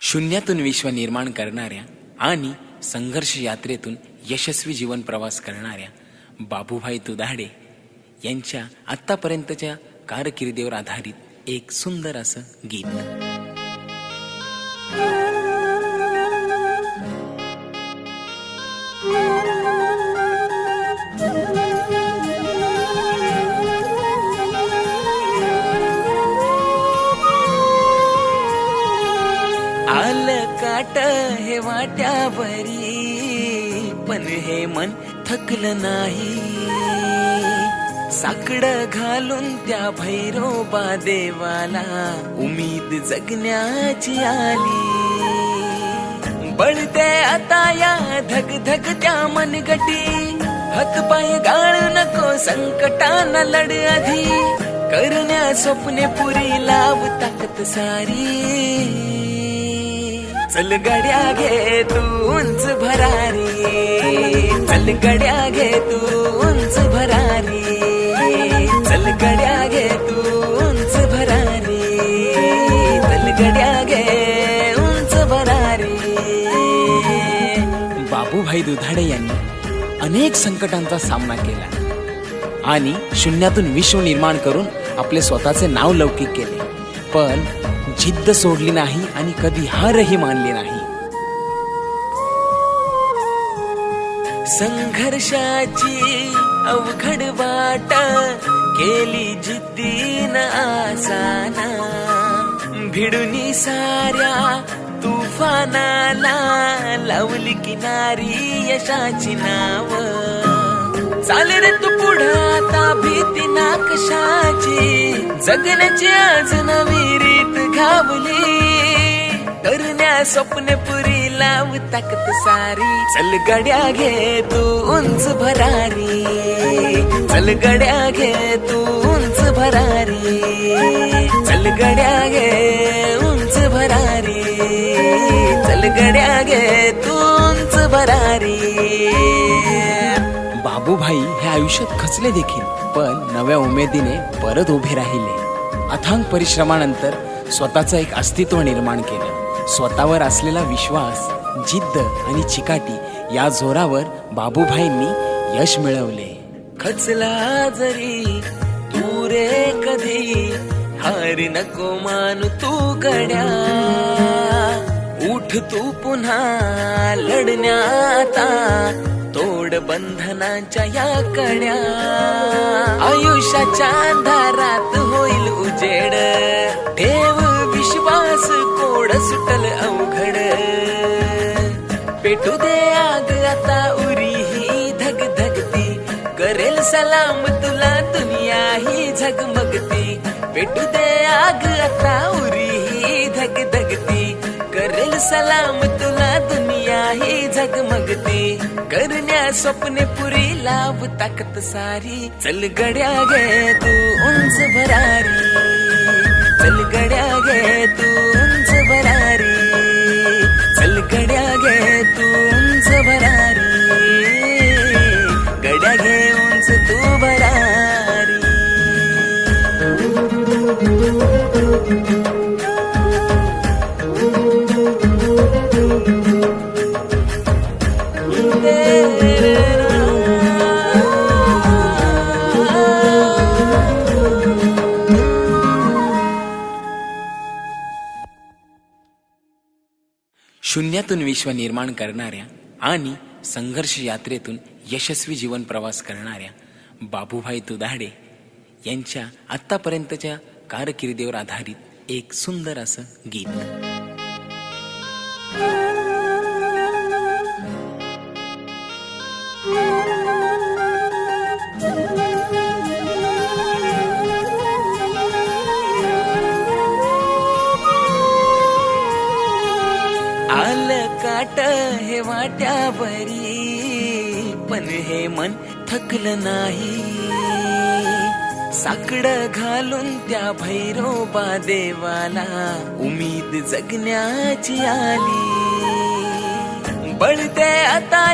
शून्यातून विश्व निर्माण करणाऱ्या आणि संघर्ष यात्रेतून यशस्वी जीवन प्रवास करणाऱ्या बाबूभाई तुदाडे यांच्या आत्तापर्यंतच्या कारकिर्दीवर आधारित एक सुंदर असं गीत। आलं काट हे वाट्यावरी पण हे मन थकलं नाही, साकडं घालून त्या भैरोबा देवाला उमीद जगण्याची आली। बळते आता या धग धग त्या मनगटी, हातपाय गाळ नको संकटाना लढ आधी, करण्या स्वप्ने पुरी लाव ताकद सारी। चल गड्या घे तू उंच भरारी, चल गड्या घे तू उंच भरारी, चल गड्या घे तू उंच भरारी, चल गड्या घे उंच भरारी। बाबूभाई तुदाडे यांनी अनेक संकटांचा सामना केला आणि शून्यातून विश्व निर्माण करून आपले स्वतःचे नाव लौकिक केले, पण जिद्द सोडली नाही आणि कधी हारही मानली नाही। संघर्षाची अवघड वाट केली जिद्दीन आसाना, भिडूनी साऱ्या तुफानाला लावली किनारी यशाची नाव। चाल रे तू पुढं आता भीती ना कशाची, जगण्याची आज नवी रीत घावली, करण्या स्वप्ने पुरी लाव ताकद सारी। चल गड्या घे तू उंच भरारी, चल गड्या घे तू उंच भरारी, चल गड्या घे उंच भरारी, चल गड्या घे तू उंच भरारी। बाबूभाई हे आयुष्यात खचले देखील, पण नव्या उमेदीने परत उभे राहिले। अथांग परिश्रमानंतर स्वतःचं एक अस्तित्व निर्माण केलं। स्वतःवर असलेला विश्वास, जिद्द आणि चिकाटी या जोरावर बाबूभाईंनी यश मिळवले। खचला जरी तू रे कधी, हारी नको मानू तू गड्या, उठ तू पुन्हा लढण्याता, तोड बंधनाच्या या कड्या। आयुष्याच्या अंधारात होईल उजेड, ठेव विश्वास कोड सुटल अवघड, पेटू दे आग आता उरी ही धग धगती, करेल सलाम तुला दुनिया ही झगमगती। पेटू दे आग आता उरी ही धग धगती, करेल सलाम तुला दुनिया ही झगमगती, करण्या स्वप्ने पुरी लाव ताकद सारी। चल गड्या घे तू उंच भरारी, चल गड्या घे तू उंच भरारी, चल गड्या घे तू उंच भरारी, गड्या घे उंच तू भरारी। शून्यातून विश्व निर्माण करणाऱ्या आणि संघर्ष यात्रेतून यशस्वी जीवन प्रवास करणाऱ्या बाबूभाई तुदाडे यांच्या आत्तापर्यंतच्या कारकिर्दीवर आधारित एक सुंदर असं गीत। आलं काट हे वाट्यावरी पण हे मन थकलं नाही, साकडं घालून त्या भैरोबा देवाला उमीद जगण्याची आली। बळते आता